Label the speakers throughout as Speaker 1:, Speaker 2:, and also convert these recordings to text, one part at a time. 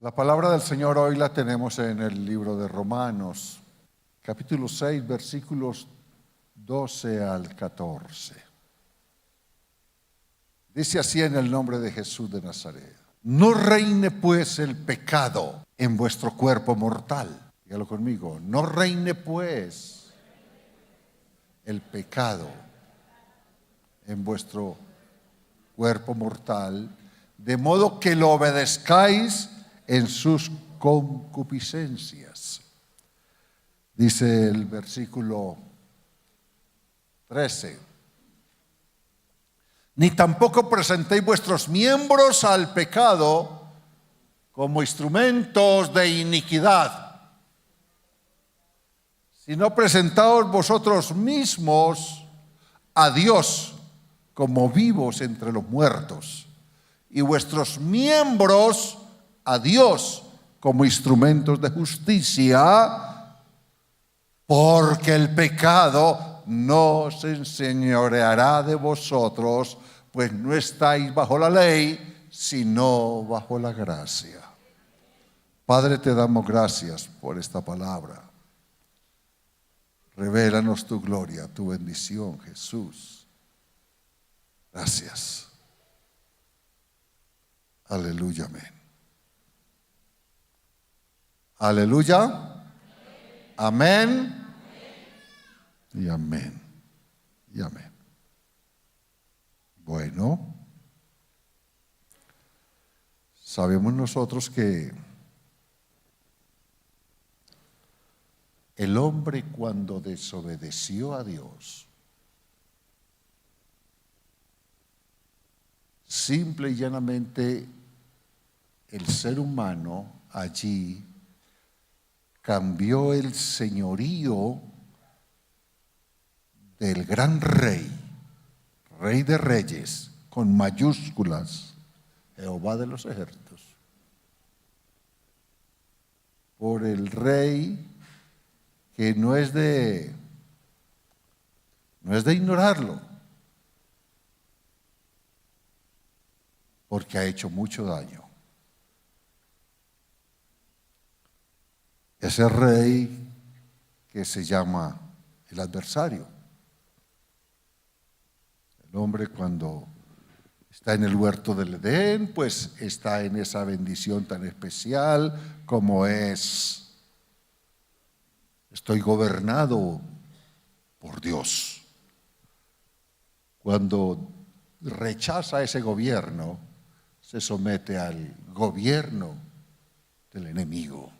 Speaker 1: La palabra del Señor hoy la tenemos en el libro de Romanos, capítulo 6, versículos 12 al 14. Dice así en el nombre de Jesús de Nazaret: no reine pues el pecado en vuestro cuerpo mortal. Dígalo conmigo: no reine pues el pecado en vuestro cuerpo mortal, de modo que lo obedezcáis en sus concupiscencias. Dice el versículo 13: ni tampoco presentéis vuestros miembros al pecado como instrumentos de iniquidad, sino presentaos vosotros mismos a Dios como vivos entre los muertos, y vuestros miembros a Dios como instrumentos de justicia, porque el pecado no se enseñoreará de vosotros, pues no estáis bajo la ley, sino bajo la gracia. Padre, te damos gracias por esta palabra. Revélanos tu gloria, tu bendición, Jesús. Gracias. Aleluya, amén. Aleluya. Amén. Y amén. Y amén. Bueno, sabemos nosotros que el hombre, cuando desobedeció a Dios, simple y llanamente el ser humano allí cambió el señorío del gran rey, rey de reyes, con mayúsculas, Jehová de los ejércitos, por el rey que no es de ignorarlo, porque ha hecho mucho daño. Ese rey que se llama el adversario. El hombre, cuando está en el huerto del Edén, pues está en esa bendición tan especial como es: estoy gobernado por Dios. Cuando rechaza ese gobierno, se somete al gobierno del enemigo.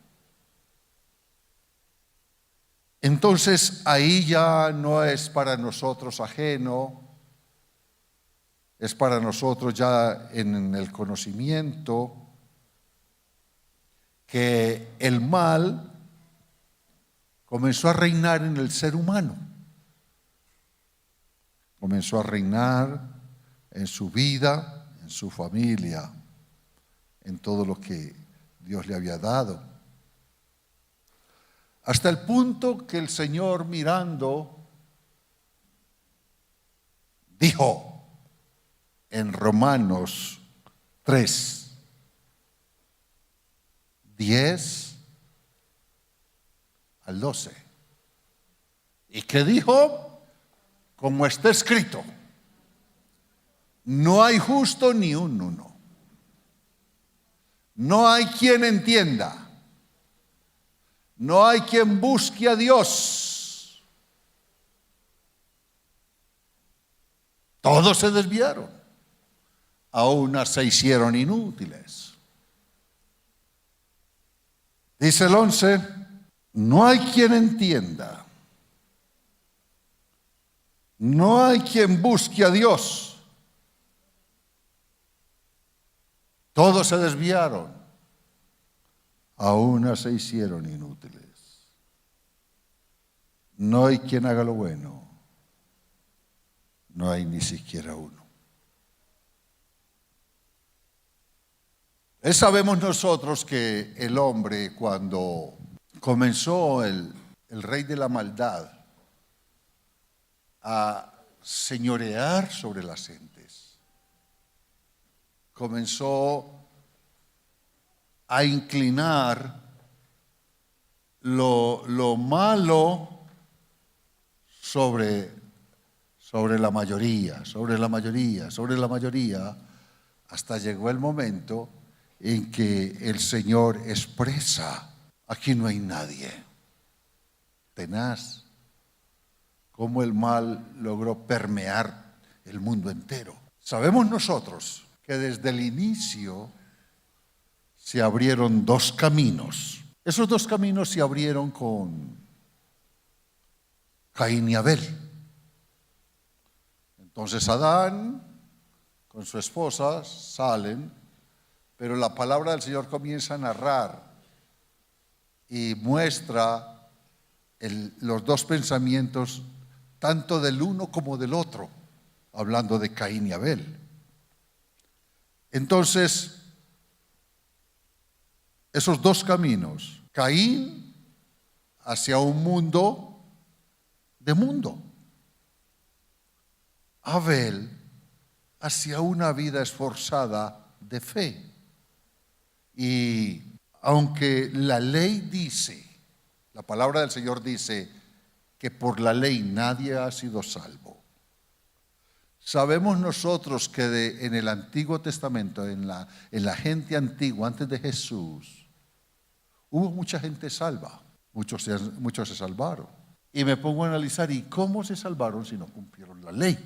Speaker 1: Entonces ahí ya no es para nosotros ajeno, es para nosotros ya en el conocimiento que el mal comenzó a reinar en el ser humano. Comenzó a reinar en su vida, en su familia, en todo lo que Dios le había dado. Hasta el punto que el Señor, mirando, dijo en Romanos 3, 10 al 12. ¿Y qué dijo? Como está escrito: no hay justo ni un uno. No hay quien entienda. No hay quien busque a Dios. Todos se desviaron. A unas se hicieron inútiles. Dice el 11: no hay quien entienda. No hay quien busque a Dios. Todos se desviaron. A unas se hicieron inútiles. No hay quien haga lo bueno. No hay ni siquiera uno. Sabemos nosotros que el hombre, cuando comenzó el rey de la maldad a señorear sobre las gentes, comenzó a inclinar lo malo sobre la mayoría, hasta llegó el momento en que el Señor expresa: aquí no hay nadie. Tenaz cómo el mal logró permear el mundo entero. Sabemos nosotros que desde el inicio se abrieron dos caminos. Esos dos caminos se abrieron con Caín y Abel. Entonces Adán con su esposa salen, pero la palabra del Señor comienza a narrar y muestra los dos pensamientos, tanto del uno como del otro, hablando de Caín y Abel. Entonces, esos dos caminos, Caín hacia un mundo de mundo, Abel hacia una vida esforzada de fe. Y aunque la ley dice, la palabra del Señor dice que por la ley nadie ha sido salvo, sabemos nosotros que en el Antiguo Testamento, en la gente antigua, antes de Jesús, hubo mucha gente salva, muchos se salvaron. Y me pongo a analizar, ¿y cómo se salvaron si no cumplieron la ley?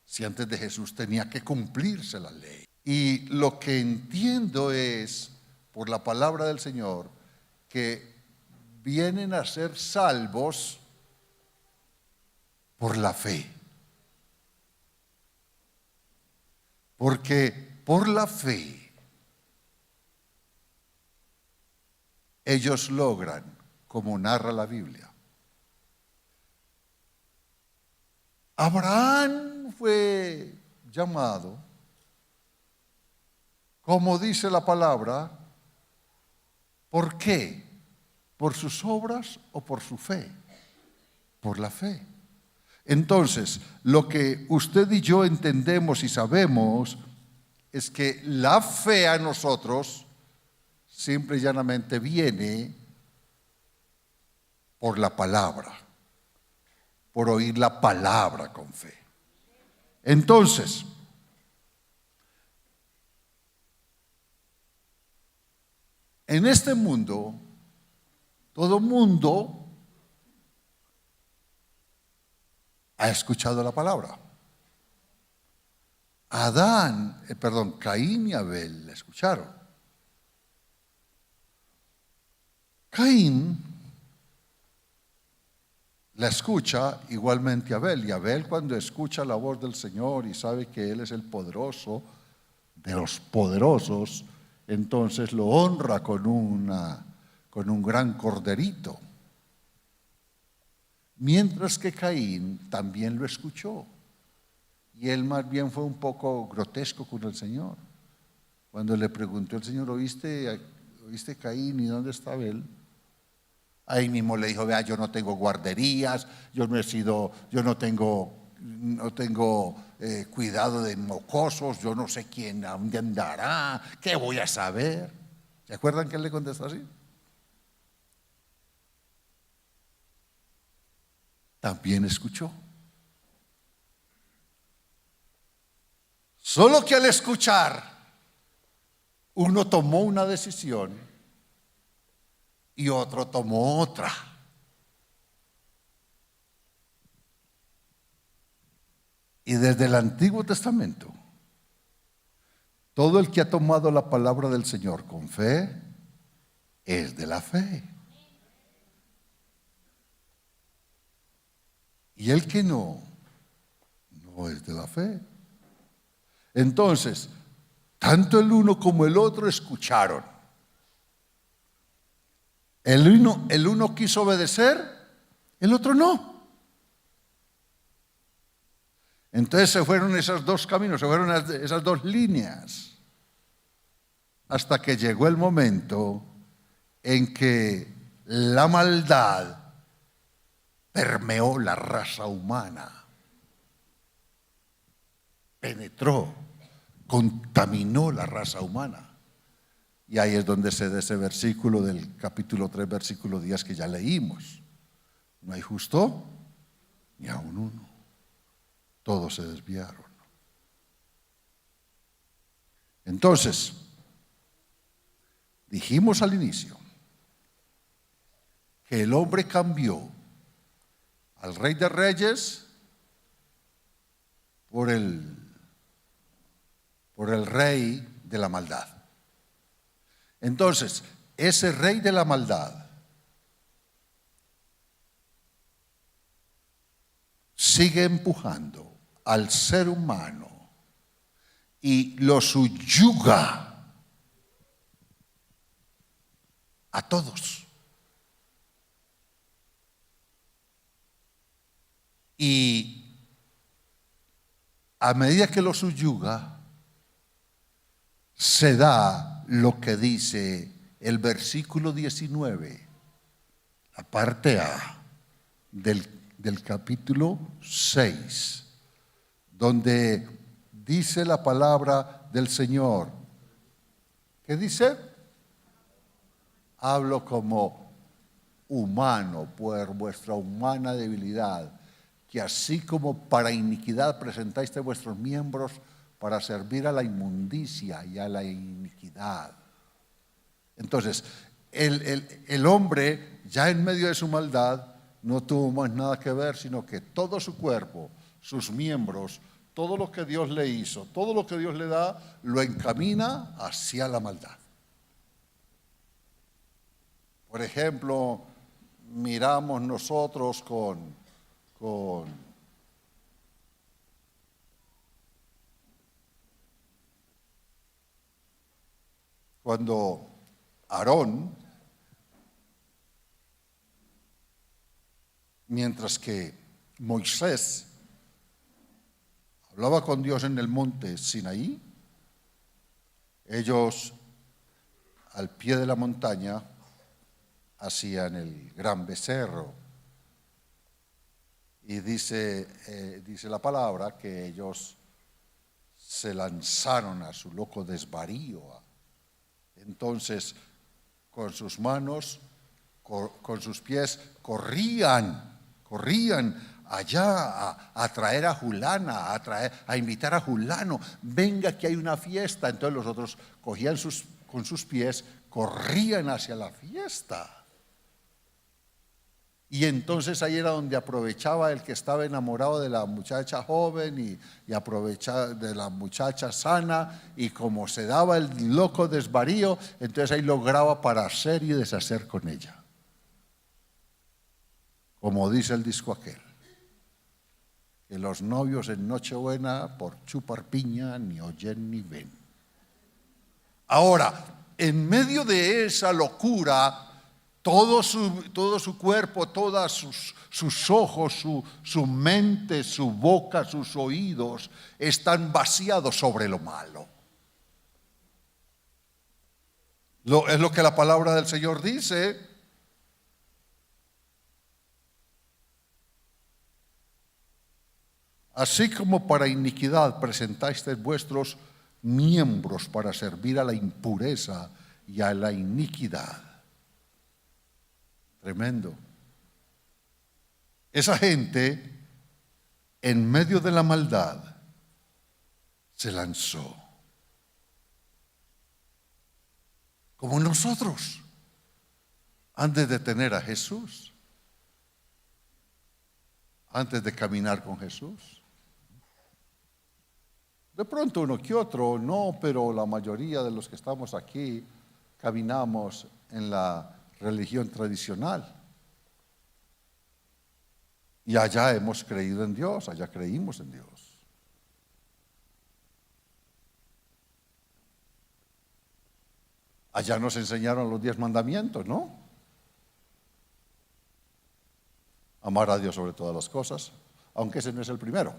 Speaker 1: Si antes de Jesús tenía que cumplirse la ley. Y lo que entiendo es, por la palabra del Señor, que vienen a ser salvos por la fe. Porque por la fe ellos logran, como narra la Biblia. Abraham fue llamado, como dice la palabra, ¿por qué? ¿Por sus obras o por su fe? Por la fe. Entonces, lo que usted y yo entendemos y sabemos es que la fe a nosotros simple y llanamente viene por la palabra, por oír la palabra con fe. Entonces, en este mundo, todo mundo ha escuchado la palabra. Caín y Abel la escucharon. Caín la escucha igualmente Abel, y Abel, cuando escucha la voz del Señor y sabe que Él es el poderoso de los poderosos, entonces lo honra con un gran corderito. Mientras que Caín también lo escuchó, y él más bien fue un poco grotesco con el Señor. Cuando le preguntó el Señor: ¿Oíste Caín, y dónde está Abel? Ahí mismo le dijo: vea, yo no tengo guarderías, yo no tengo cuidado de mocosos, yo no sé quién, a dónde andará, ¿qué voy a saber? ¿Se acuerdan que él le contestó así? También escuchó. Solo que al escuchar, uno tomó una decisión y otro tomó otra. Y desde el Antiguo Testamento, todo el que ha tomado la palabra del Señor con fe es de la fe. Y el que no es de la fe. Entonces, tanto el uno como el otro escucharon. El uno quiso obedecer, el otro no. Entonces se fueron esos dos caminos, se fueron esas dos líneas, hasta que llegó el momento en que la maldad permeó la raza humana, penetró, contaminó la raza humana. Y ahí es donde se da ese versículo del capítulo 3, versículo 10 que ya leímos. No hay justo ni aun uno. Todos se desviaron. Entonces, dijimos al inicio que el hombre cambió al Rey de Reyes por el rey de la maldad. Entonces, ese rey de la maldad sigue empujando al ser humano y lo subyuga a todos. Y a medida que lo subyuga, se da lo que dice el versículo 19, la parte A del capítulo 6, donde dice la palabra del Señor. ¿Qué dice? Hablo como humano por vuestra humana debilidad, que así como para iniquidad presentáis vuestros miembros para servir a la inmundicia y a la iniquidad. Entonces, el hombre ya en medio de su maldad no tuvo más nada que ver, sino que todo su cuerpo, sus miembros, todo lo que Dios le hizo, todo lo que Dios le da, lo encamina hacia la maldad. Por ejemplo, miramos nosotros cuando Aarón, mientras que Moisés hablaba con Dios en el monte Sinaí, ellos al pie de la montaña hacían el gran becerro. Y dice la palabra que ellos se lanzaron a su loco desvarío. Entonces, con sus manos, con sus pies, corrían allá a traer a Julana, a invitar a Julano. Venga que hay una fiesta. Entonces los otros cogían con sus pies, corrían hacia la fiesta. Y entonces ahí era donde aprovechaba el que estaba enamorado de la muchacha joven y aprovechaba de la muchacha sana, y como se daba el loco desvarío, entonces ahí lograba para hacer y deshacer con ella. Como dice el disco aquel, que los novios en Nochebuena por chupar piña ni oyen ni ven. Ahora, en medio de esa locura, todo su cuerpo, todos sus ojos, su mente, su boca, sus oídos están vaciados sobre lo malo. Es lo que la palabra del Señor dice. Así como para iniquidad presentáis vuestros miembros para servir a la impureza y a la iniquidad. Tremendo. Esa gente, en medio de la maldad, se lanzó. Como nosotros, antes de tener a Jesús, antes de caminar con Jesús. De pronto uno que otro, no, pero la mayoría de los que estamos aquí caminamos en la religión tradicional. Y allá hemos creído en Dios, allá creímos en Dios. Allá nos enseñaron los 10 mandamientos, ¿no? Amar a Dios sobre todas las cosas, aunque ese no es el primero.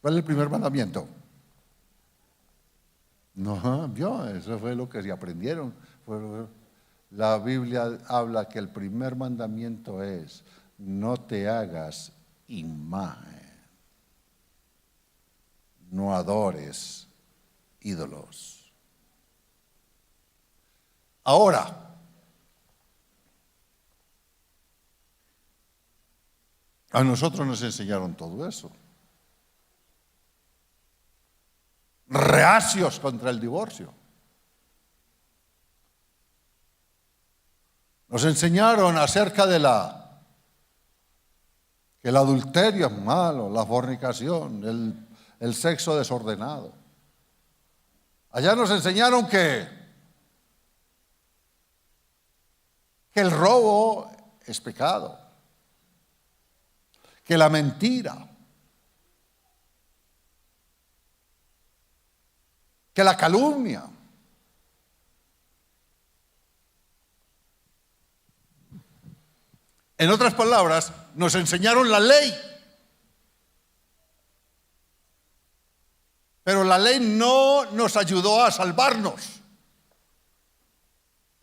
Speaker 1: ¿Cuál es el primer mandamiento? No, eso fue lo que se aprendieron. La Biblia habla que el primer mandamiento es: no te hagas imagen, no adores ídolos. Ahora, a nosotros nos enseñaron todo eso. Reacios contra el divorcio. Nos enseñaron acerca de que el adulterio es malo, la fornicación, el sexo desordenado. Allá nos enseñaron que el robo es pecado, que la mentira, que la calumnia, en otras palabras, nos enseñaron la ley. Pero la ley no nos ayudó a salvarnos.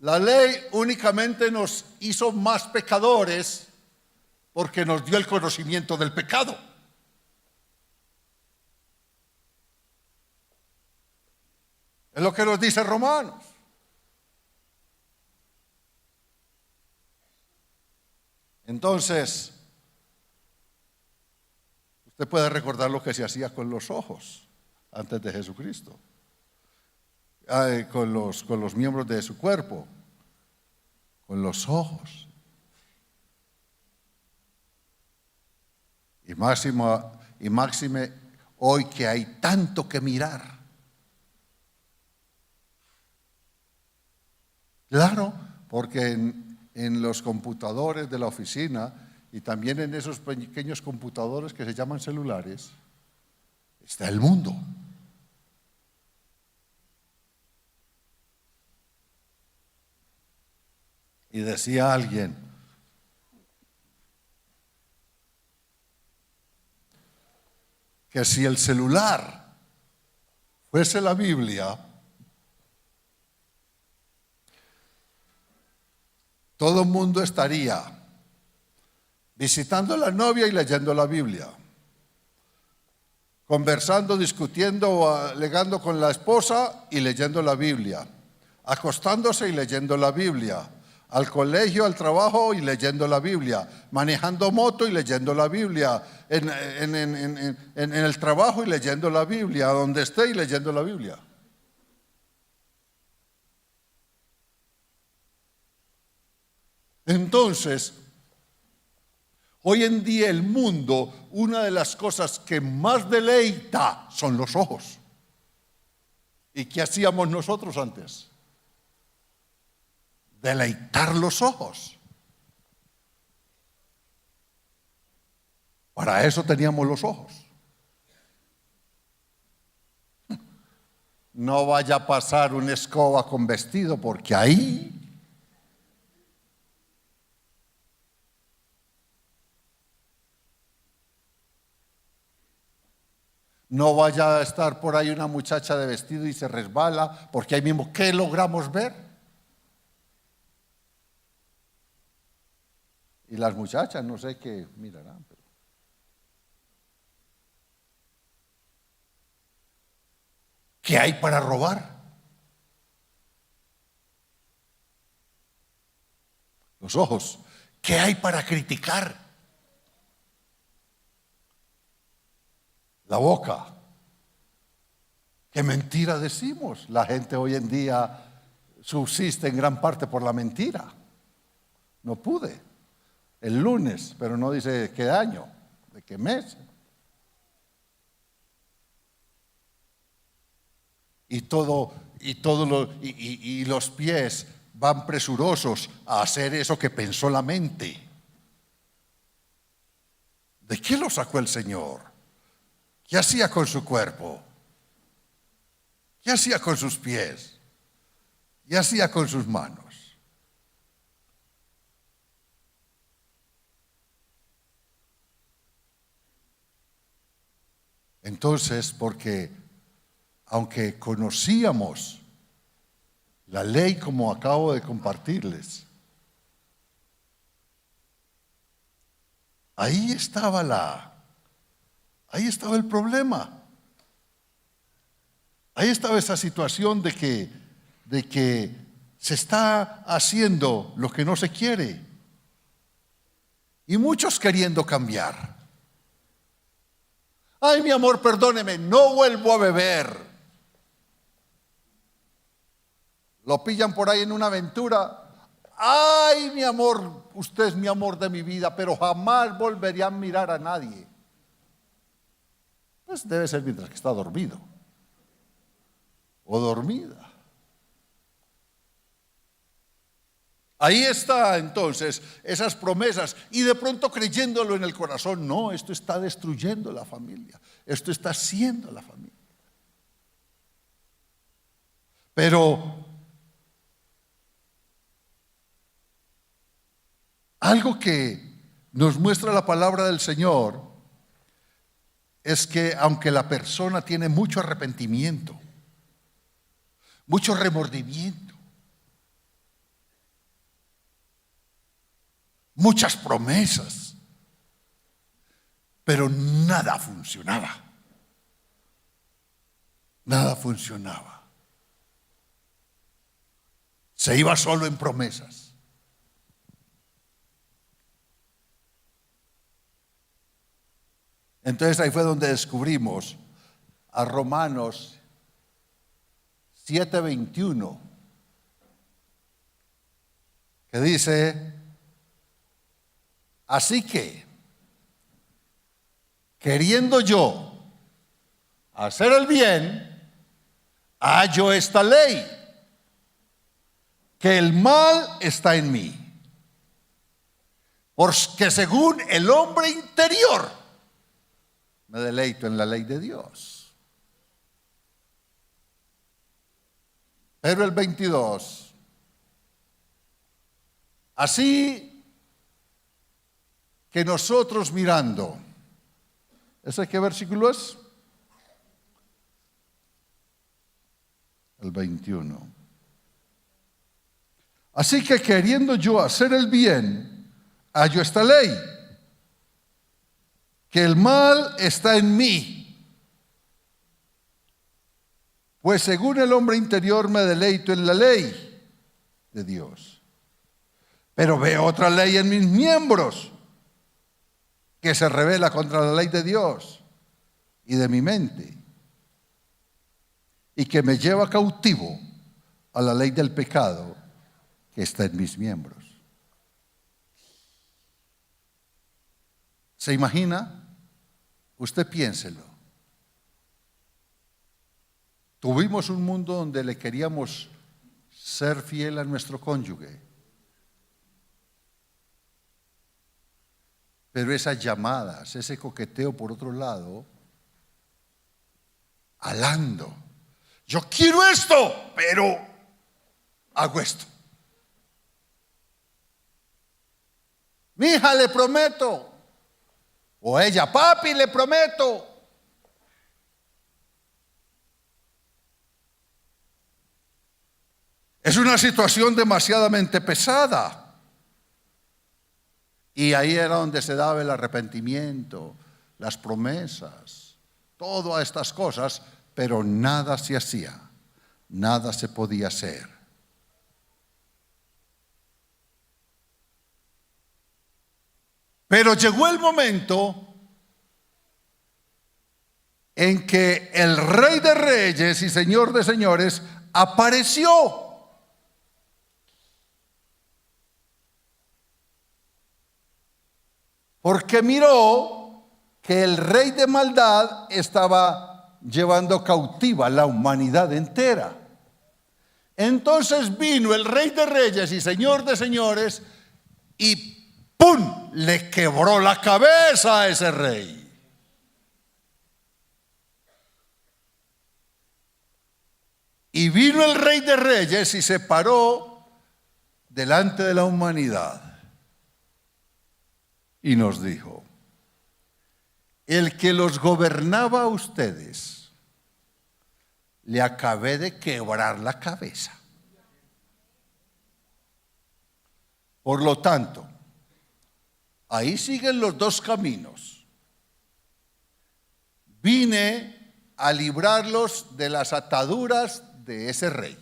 Speaker 1: La ley únicamente nos hizo más pecadores porque nos dio el conocimiento del pecado. Es lo que nos dice Romanos. Entonces, usted puede recordar lo que se hacía con los ojos antes de Jesucristo, con los miembros de su cuerpo, con los ojos. Y máxime hoy que hay tanto que mirar. Claro, porque en los computadores de la oficina y también en esos pequeños computadores que se llaman celulares, está el mundo. Y decía alguien, que si el celular fuese la Biblia, todo el mundo estaría visitando a la novia y leyendo la Biblia, conversando, discutiendo o alegando con la esposa y leyendo la Biblia, acostándose y leyendo la Biblia, al colegio, al trabajo y leyendo la Biblia, manejando moto y leyendo la Biblia, en el trabajo y leyendo la Biblia, donde esté y leyendo la Biblia. Entonces, hoy en día el mundo, una de las cosas que más deleita son los ojos. ¿Y qué hacíamos nosotros antes? Deleitar los ojos. Para eso teníamos los ojos. No vaya a pasar una escoba con vestido, porque ahí no vaya a estar por ahí una muchacha de vestido y se resbala, porque ahí mismo, ¿qué logramos ver? Y las muchachas, no sé qué mirarán. Pero ¿qué hay para robar? Los ojos. ¿Qué hay para criticar? La boca. ¿Qué mentira decimos? La gente hoy en día subsiste en gran parte por la mentira. No pude. El lunes, pero no dice qué año, de qué mes. Y los pies van presurosos a hacer eso que pensó la mente. ¿De qué lo sacó el Señor? ¿Qué hacía con su cuerpo? ¿Qué hacía con sus pies? ¿Qué hacía con sus manos? Entonces, porque aunque conocíamos la ley como acabo de compartirles, ahí estaba el problema. Ahí estaba esa situación de que se está haciendo lo que no se quiere. Y muchos queriendo cambiar. Ay, mi amor, perdóneme, no vuelvo a beber. Lo pillan por ahí en una aventura. Ay, mi amor, usted es mi amor de mi vida, pero jamás volvería a mirar a nadie. Pues debe ser mientras que está dormido o dormida. Ahí está entonces esas promesas y de pronto creyéndolo en el corazón. No, esto está destruyendo la familia. Esto está haciendo la familia. Pero algo que nos muestra la palabra del Señor es que aunque la persona tiene mucho arrepentimiento, mucho remordimiento, muchas promesas, pero nada funcionaba. Nada funcionaba. Se iba solo en promesas. Entonces ahí fue donde descubrimos a Romanos 7:21, que dice: así que, queriendo yo hacer el bien, hallo esta ley, que el mal está en mí, porque según el hombre interior me deleito en la ley de Dios. Pero el 22, así que nosotros mirando, ¿ese qué versículo es? El 21. Así que queriendo yo hacer el bien, hallo esta ley, que el mal está en mí, pues según el hombre interior me deleito en la ley de Dios. Pero veo otra ley en mis miembros, que se revela contra la ley de Dios y de mi mente, y que me lleva cautivo a la ley del pecado que está en mis miembros. ¿Se imagina? Usted piénselo. Tuvimos un mundo donde le queríamos ser fiel a nuestro cónyuge, pero esas llamadas, ese coqueteo por otro lado, alando, yo quiero esto, pero hago esto. Mi hija, le prometo. O ella, papi, le prometo. Es una situación demasiadamente pesada. Y ahí era donde se daba el arrepentimiento, las promesas, todas estas cosas, pero nada se hacía, nada se podía hacer. Pero llegó el momento en que el Rey de Reyes y Señor de Señores apareció. Porque miró que el rey de maldad estaba llevando cautiva la humanidad entera. Entonces vino el Rey de Reyes y Señor de Señores y ¡pum!, le quebró la cabeza a ese rey. Y vino el Rey de Reyes y se paró delante de la humanidad y nos dijo: el que los gobernaba a ustedes, le acabé de quebrar la cabeza. Por lo tanto, ahí siguen los dos caminos. Vine a librarlos de las ataduras de ese rey.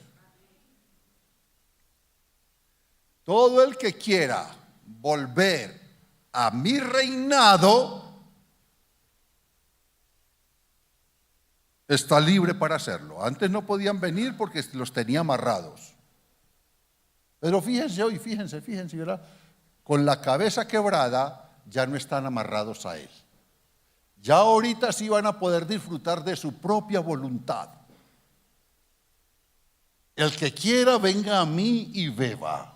Speaker 1: todo el que quiera volver a mi reinado está libre para hacerlo. Antes no podían venir porque los tenía amarrados. Pero fíjense hoy, fíjense, ¿verdad? Con la cabeza quebrada ya no están amarrados a él. Ya ahorita sí van a poder disfrutar de su propia voluntad. El que quiera venga a mí y beba.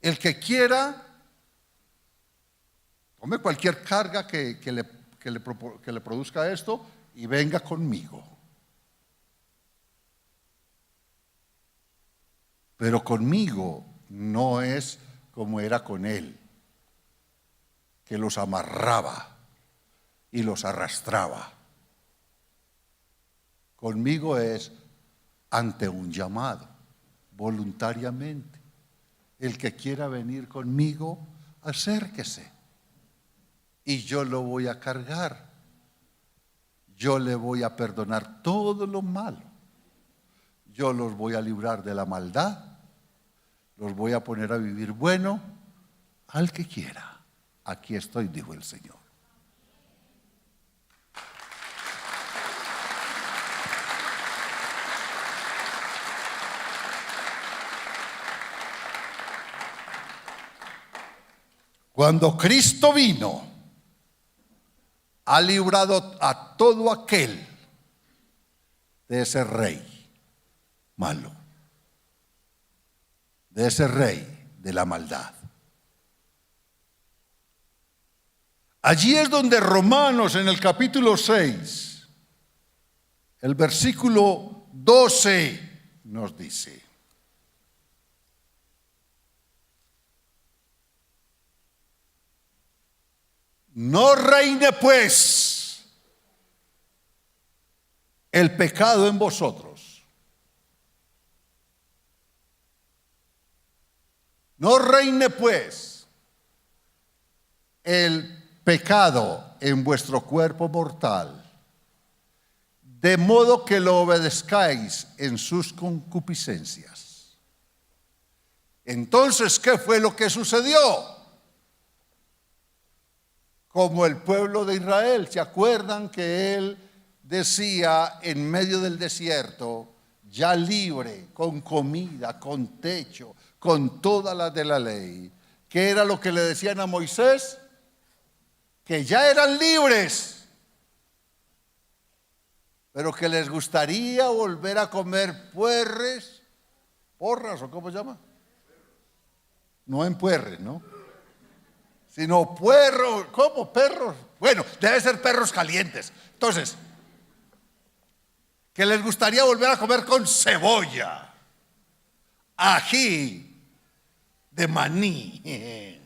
Speaker 1: El que quiera tome cualquier carga que le produzca esto y venga conmigo. Pero conmigo no es como era con él, que los amarraba y los arrastraba. Conmigo es ante un llamado, voluntariamente. El que quiera venir conmigo, acérquese. Y yo lo voy a cargar. Yo le voy a perdonar todo lo malo. Yo los voy a librar de la maldad. Los voy a poner a vivir bueno al que quiera. Aquí estoy, dijo el Señor. Cuando Cristo vino, ha librado a todo aquel de ese rey malo, de ese rey de la maldad. Allí es donde Romanos, en el capítulo 6, el versículo 12 nos dice: no reine pues el pecado en vosotros. No reine pues el pecado en vuestro cuerpo mortal, de modo que lo obedezcáis en sus concupiscencias. Entonces, ¿qué fue lo que sucedió? Como el pueblo de Israel, ¿se acuerdan que él decía en medio del desierto, ya libre, con comida, con techo, con todas las de la ley? ¿Qué era lo que le decían a Moisés? Que ya eran libres, pero que les gustaría volver a comer porras, ¿o cómo se llama? No en puerres, ¿no? Sino puerros, ¿cómo? Perros. Bueno, debe ser perros calientes. Entonces, que les gustaría volver a comer con cebolla, ají de maní,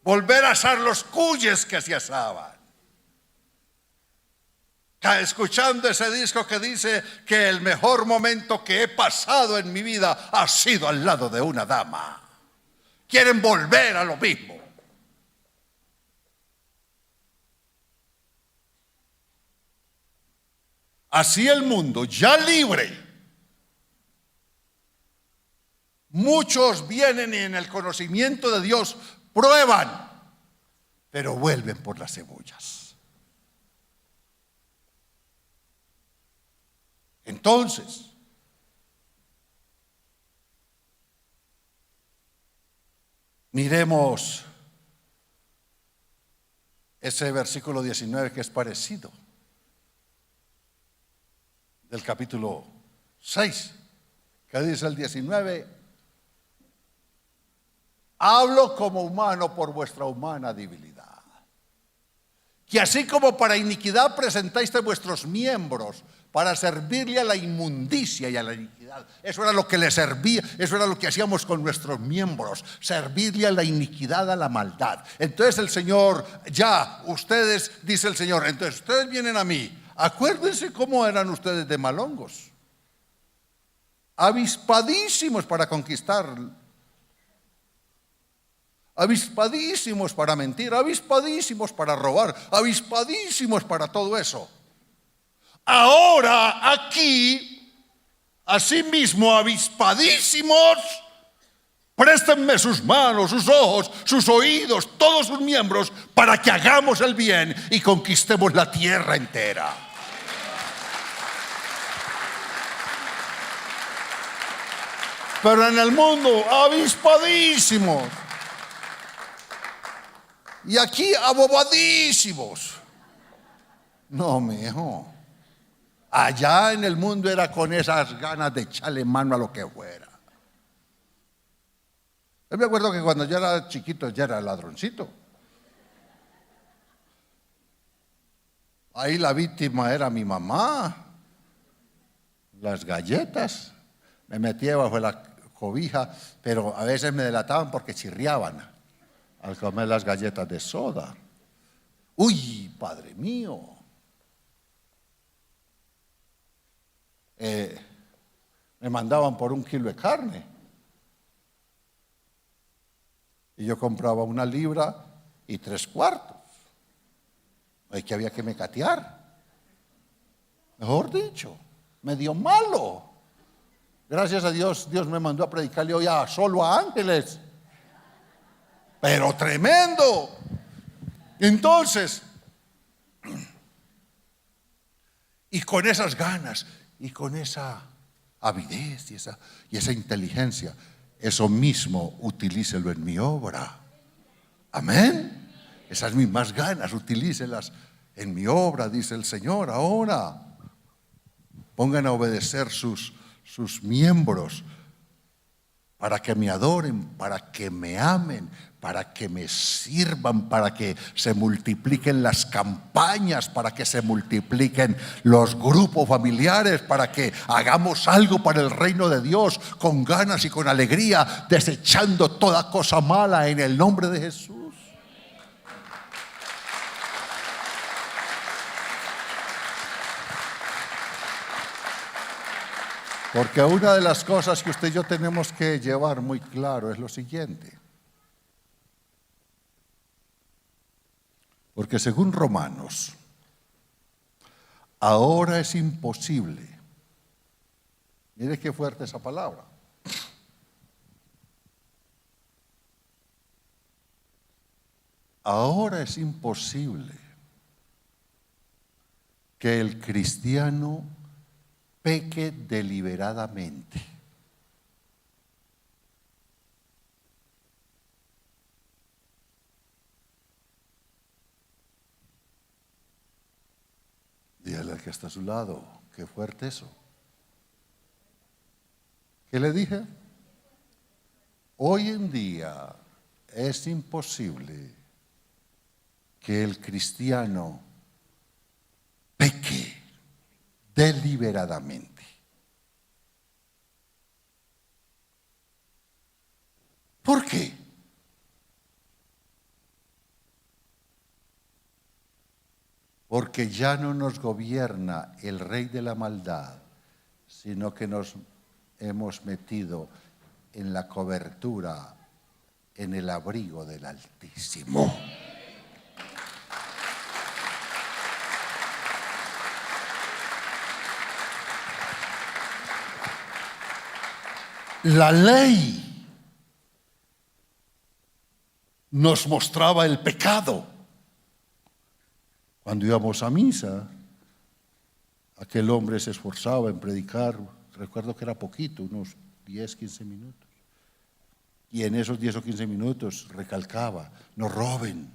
Speaker 1: volver a asar los cuyes que se asaban. Escuchando ese disco que dice que el mejor momento que he pasado en mi vida ha sido al lado de una dama. Quieren volver a lo mismo. Así el mundo, ya libre. Muchos vienen y en el conocimiento de Dios prueban, pero vuelven por las cebollas. Entonces, miremos ese versículo 19 que es parecido, del capítulo 6, que dice el 19: hablo como humano por vuestra humana debilidad, que así como para iniquidad presentáis vuestros miembros para servirle a la inmundicia y a la iniquidad. Eso era lo que le servía, eso era lo que hacíamos con nuestros miembros, servirle a la iniquidad, a la maldad. Entonces el Señor, ya, ustedes, dice el Señor, entonces ustedes vienen a mí, acuérdense cómo eran ustedes de malongos, avispadísimos para conquistar, avispadísimos para mentir, avispadísimos para robar, avispadísimos para todo eso. Ahora aquí Asimismo, avispadísimos, préstenme sus manos, sus ojos, sus oídos, todos sus miembros, para que hagamos el bien y conquistemos la tierra entera. Pero en el mundo, avispadísimos. Y aquí, abobadísimos. No, mijo. Allá en el mundo era con esas ganas de echarle mano a lo que fuera. Yo me acuerdo que cuando yo era chiquito, ya era ladroncito. Ahí la víctima era mi mamá. Las galletas. Me metía bajo la cobija, pero a veces me delataban porque chirriaban al comer las galletas de soda. Uy, padre mío. Me mandaban por 1 kilo de carne. Y yo compraba 1 libra y 3/4. Hay que había que mecatear. Mejor dicho, medio malo. Gracias a Dios, Dios me mandó a predicarle hoy solo a ángeles. Pero tremendo. Entonces, y con esas ganas, y con esa avidez y esa inteligencia, eso mismo utilícelo en mi obra. Amén. Esas mismas ganas, utilícelas en mi obra, dice el Señor. Ahora, pongan a obedecer sus miembros para que me adoren, para que me amen, para que me sirvan, para que se multipliquen las campañas, para que se multipliquen los grupos familiares, para que hagamos algo para el reino de Dios con ganas y con alegría, desechando toda cosa mala en el nombre de Jesús. Porque una de las cosas que usted y yo tenemos que llevar muy claro es lo siguiente. Porque según Romanos, ahora es imposible. Mire qué fuerte esa palabra. Ahora es imposible que el cristiano peque deliberadamente. Dígale al que está a su lado, qué fuerte eso. ¿Qué le dije? Hoy en día es imposible que el cristiano peque deliberadamente. ¿Por qué? Porque ya no nos gobierna el rey de la maldad, sino que nos hemos metido en la cobertura, en el abrigo del Altísimo. La ley nos mostraba el pecado. Cuando íbamos a misa, aquel hombre se esforzaba en predicar, recuerdo que era poquito, unos 10, 15 minutos. Y en esos 10 o 15 minutos recalcaba, no roben.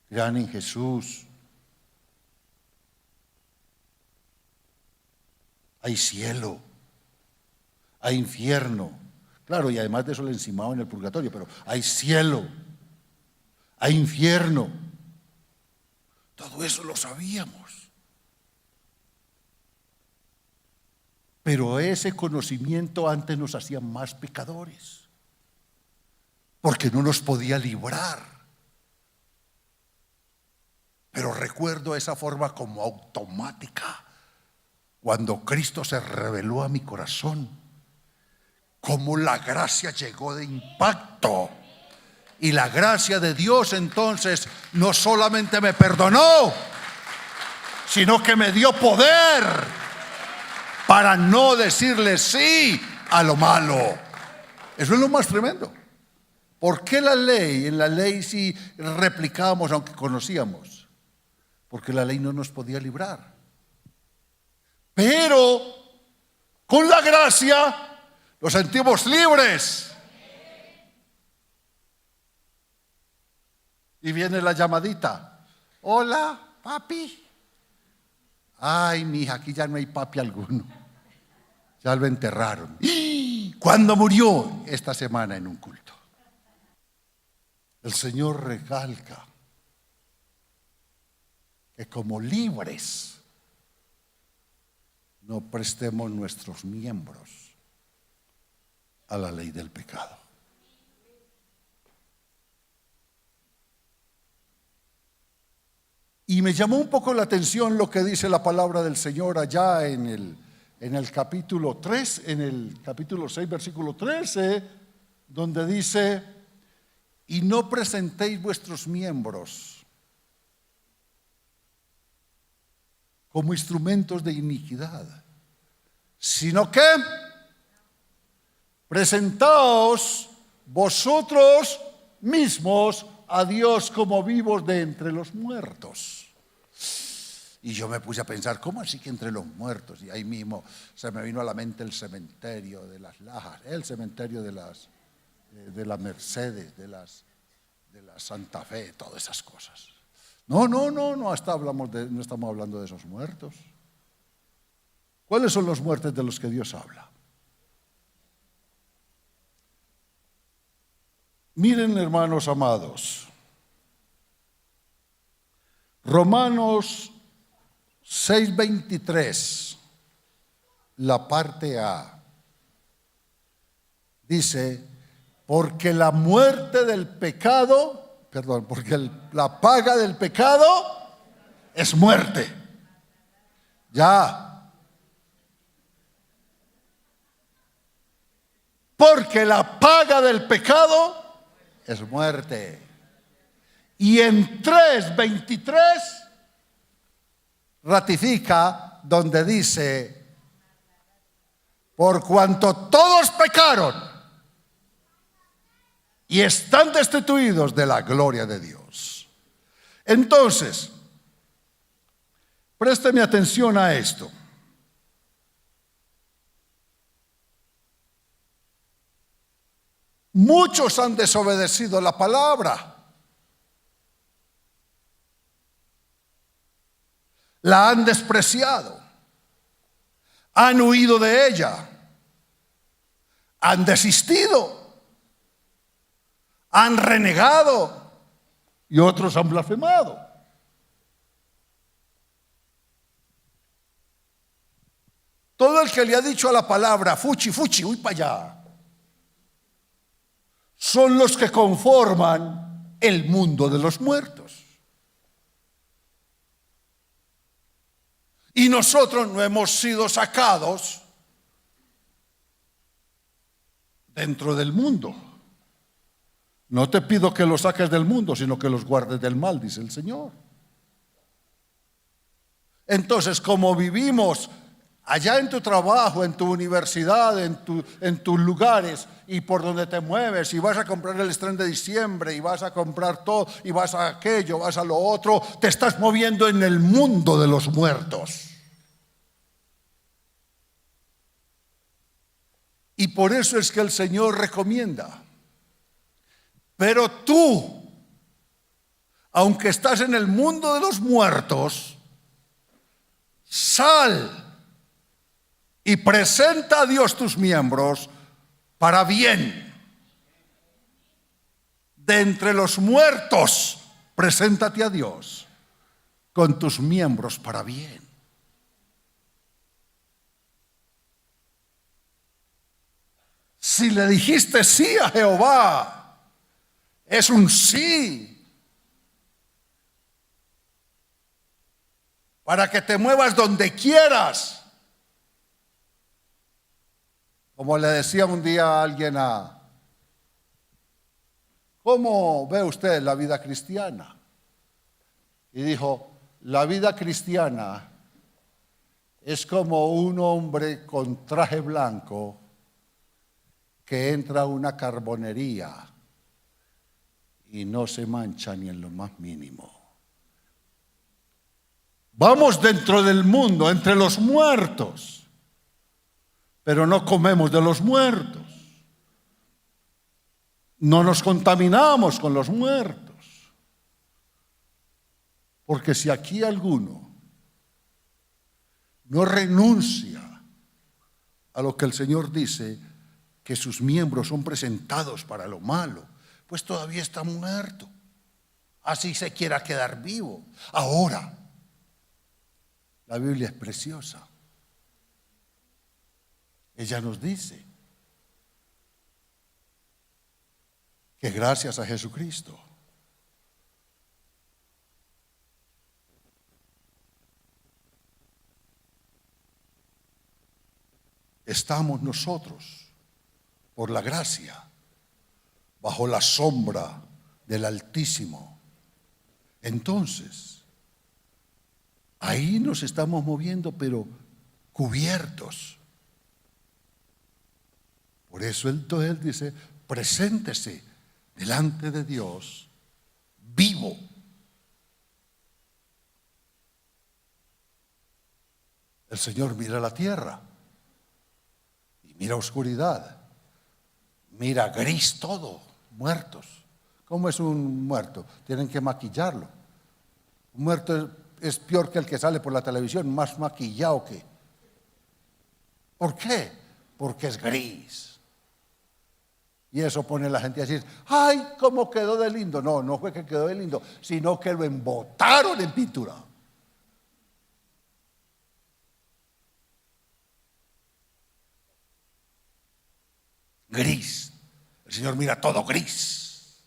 Speaker 1: Crean en Jesús. Hay cielo, hay infierno. Claro, y además de eso le encimaba en el purgatorio, pero hay cielo, hay infierno. Todo eso lo sabíamos. Pero ese conocimiento antes nos hacía más pecadores, porque no nos podía librar. Pero recuerdo esa forma como automática. Cuando Cristo se reveló a mi corazón, cómo la gracia llegó de impacto. Y la gracia de Dios entonces no solamente me perdonó, sino que me dio poder para no decirle sí a lo malo. Eso es lo más tremendo. ¿Por qué la ley? En la ley sí replicábamos aunque conocíamos, porque la ley no nos podía librar. Pero con la gracia nos sentimos libres. Y viene la llamadita. Hola, papi. Ay, mija, aquí ya no hay papi alguno. Ya lo enterraron. ¿Cuándo murió? Esta semana en un culto. El Señor recalca que como libres no prestemos nuestros miembros a la ley del pecado. Y me llamó un poco la atención lo que dice la palabra del Señor allá en el capítulo 3, en el capítulo 6, versículo 13, donde dice: y no presentéis vuestros miembros como instrumentos de iniquidad, sino que presentaos vosotros mismos a Dios como vivos de entre los muertos. Y yo me puse a pensar, ¿cómo así que entre los muertos? Y ahí mismo se me vino a la mente el cementerio de las Lajas, el cementerio de la Mercedes, de la Santa Fe, todas esas cosas. No, hasta no estamos hablando de esos muertos. ¿Cuáles son los muertos de los que Dios habla? Miren, hermanos amados, Romanos 6:23, la parte A, dice: porque la muerte del pecado, porque la paga del pecado es muerte. Ya. Porque la paga del pecado es muerte. Y en 3:23 ratifica donde dice: por cuanto todos pecaron y están destituidos de la gloria de Dios. Entonces, présteme atención a esto. Muchos han desobedecido la palabra. La han despreciado. Han huido de ella. Han desistido. Han renegado. Y otros han blasfemado. Todo el que le ha dicho a la palabra fuchi, fuchi, uy para allá, son los que conforman el mundo de los muertos. Y nosotros no hemos sido sacados dentro del mundo. No te pido que los saques del mundo, sino que los guardes del mal, dice el Señor. Entonces, como vivimos allá en tu trabajo, en tu universidad, en tus lugares y por donde te mueves, y vas a comprar el estreno de diciembre, y vas a comprar todo, y vas a aquello, vas a lo otro, te estás moviendo en el mundo de los muertos. Y por eso es que el Señor recomienda: pero tú, aunque estás en el mundo de los muertos, sal y presenta a Dios tus miembros para bien. De entre los muertos, preséntate a Dios con tus miembros para bien. Si le dijiste sí a Jehová, es un sí para que te muevas donde quieras. Como le decía un día a alguien, ¿cómo ve usted la vida cristiana? Y dijo, La vida cristiana es como un hombre con traje blanco que entra a una carbonería y no se mancha ni en lo más mínimo. Vamos dentro del mundo, entre los muertos, pero no comemos de los muertos. No nos contaminamos con los muertos. Porque si aquí alguno no renuncia a lo que el Señor dice, que sus miembros son presentados para lo malo, pues todavía está muerto. Así se quiera quedar vivo. Ahora, la Biblia es preciosa. Ella nos dice que gracias a Jesucristo estamos nosotros, por la gracia, bajo la sombra del Altísimo. Entonces, ahí nos estamos moviendo, pero cubiertos. Por eso él dice, preséntese delante de Dios vivo. El Señor mira la tierra y mira oscuridad, mira gris todo, muertos. ¿Cómo es un muerto? Tienen que maquillarlo. Un muerto es peor que el que sale por la televisión, más maquillado que. ¿Por qué? Porque es gris. Y eso pone a la gente a decir, ¡ay, cómo quedó de lindo! No, no fue que quedó de lindo, sino que lo embotaron en pintura. Gris. El Señor mira todo gris.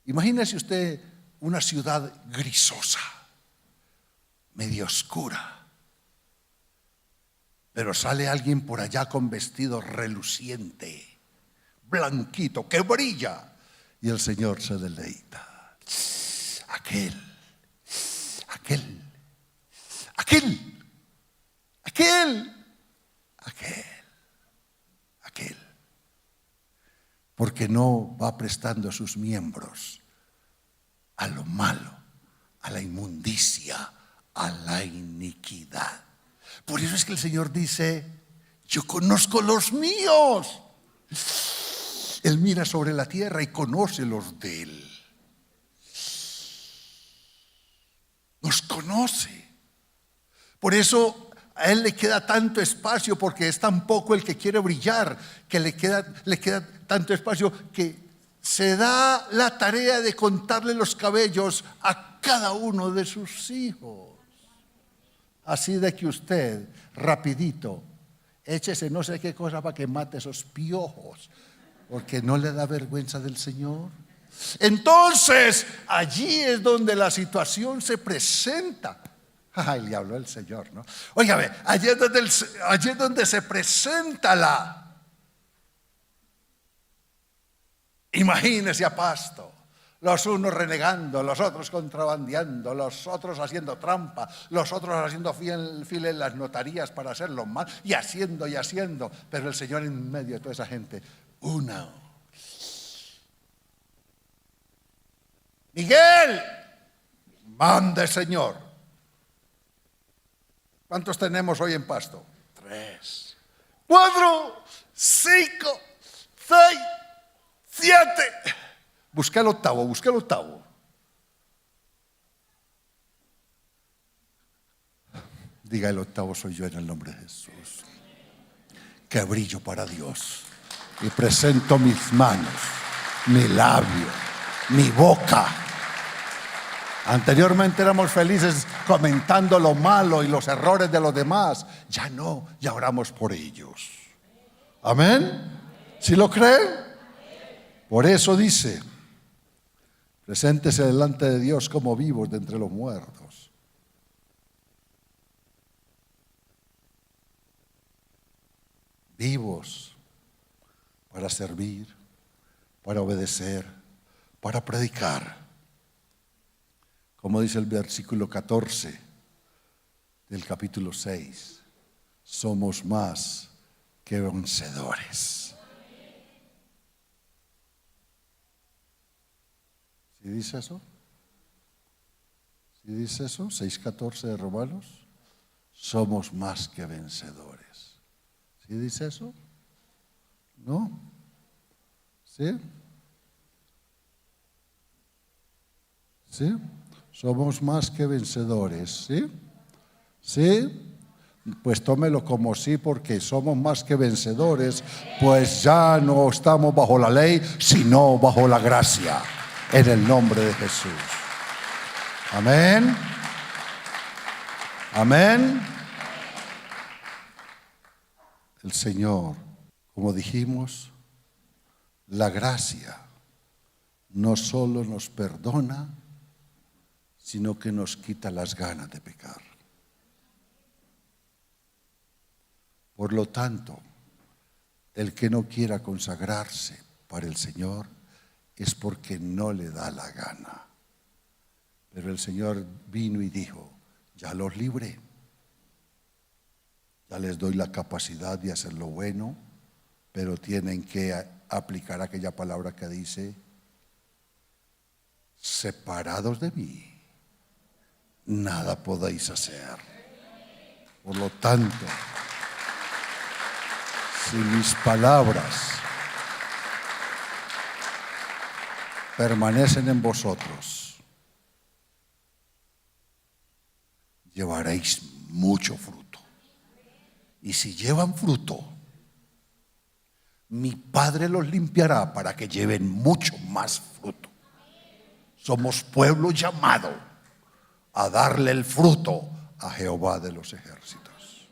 Speaker 1: Imagínese usted una ciudad grisosa, medio oscura. Pero sale alguien por allá con vestido reluciente, blanquito, que brilla. Y el Señor se deleita. Aquel. Porque no va prestando sus miembros a lo malo, a la inmundicia, a la iniquidad. Por eso es que el Señor dice, yo conozco los míos. Él mira sobre la tierra y conoce los de Él. Nos conoce. Por eso a Él le queda tanto espacio, porque es tan poco el que quiere brillar, que le queda tanto espacio que se da la tarea de contarle los cabellos a cada uno de sus hijos. Así de que usted, rapidito, échese no sé qué cosa para que mate esos piojos, porque no le da vergüenza del Señor. Entonces, allí es donde la situación se presenta. Ay, le habló el Señor, ¿no? Óigame, allí es donde se presenta la. Imagínese a Pasto. Los unos renegando, los otros contrabandeando, los otros haciendo trampa, los otros haciendo fila en las notarías para hacerlo mal y haciendo. Pero el Señor en medio de toda esa gente, Miguel, mande Señor. ¿Cuántos tenemos hoy en Pasto? 3, 4, 5, 6, 7. Busca el octavo. Diga, el octavo soy yo en el nombre de Jesús. Que brillo para Dios. Y presento mis manos, mi labio, mi boca. Anteriormente éramos felices comentando lo malo y los errores de los demás. Ya no, ya oramos por ellos. Amén. ¿Sí lo creen? Por eso dice, preséntese delante de Dios como vivos de entre los muertos. Vivos para servir, para obedecer, para predicar. Como dice el versículo 14 del capítulo 6, somos más que vencedores. ¿Sí dice eso? ¿Sí dice eso? 6:14 de Romanos. Somos más que vencedores. ¿Sí dice eso? ¿No? ¿Sí? ¿Sí? Somos más que vencedores. ¿Sí? ¿Sí? Pues tómelo como sí, porque somos más que vencedores, pues ya no estamos bajo la ley, sino bajo la gracia, en el nombre de Jesús. Amén. Amén. El Señor, como dijimos, la gracia no solo nos perdona, sino que nos quita las ganas de pecar. Por lo tanto, el que no quiera consagrarse para el Señor es porque no le da la gana. Pero el Señor vino y dijo, ya los libré, ya les doy la capacidad de hacer lo bueno, pero tienen que aplicar aquella palabra que dice, separados de mí, nada podéis hacer. Por lo tanto, si mis palabras permanecen en vosotros, llevaréis mucho fruto. Y si llevan fruto, mi Padre los limpiará para que lleven mucho más fruto. Somos pueblo llamado a darle el fruto a Jehová de los ejércitos.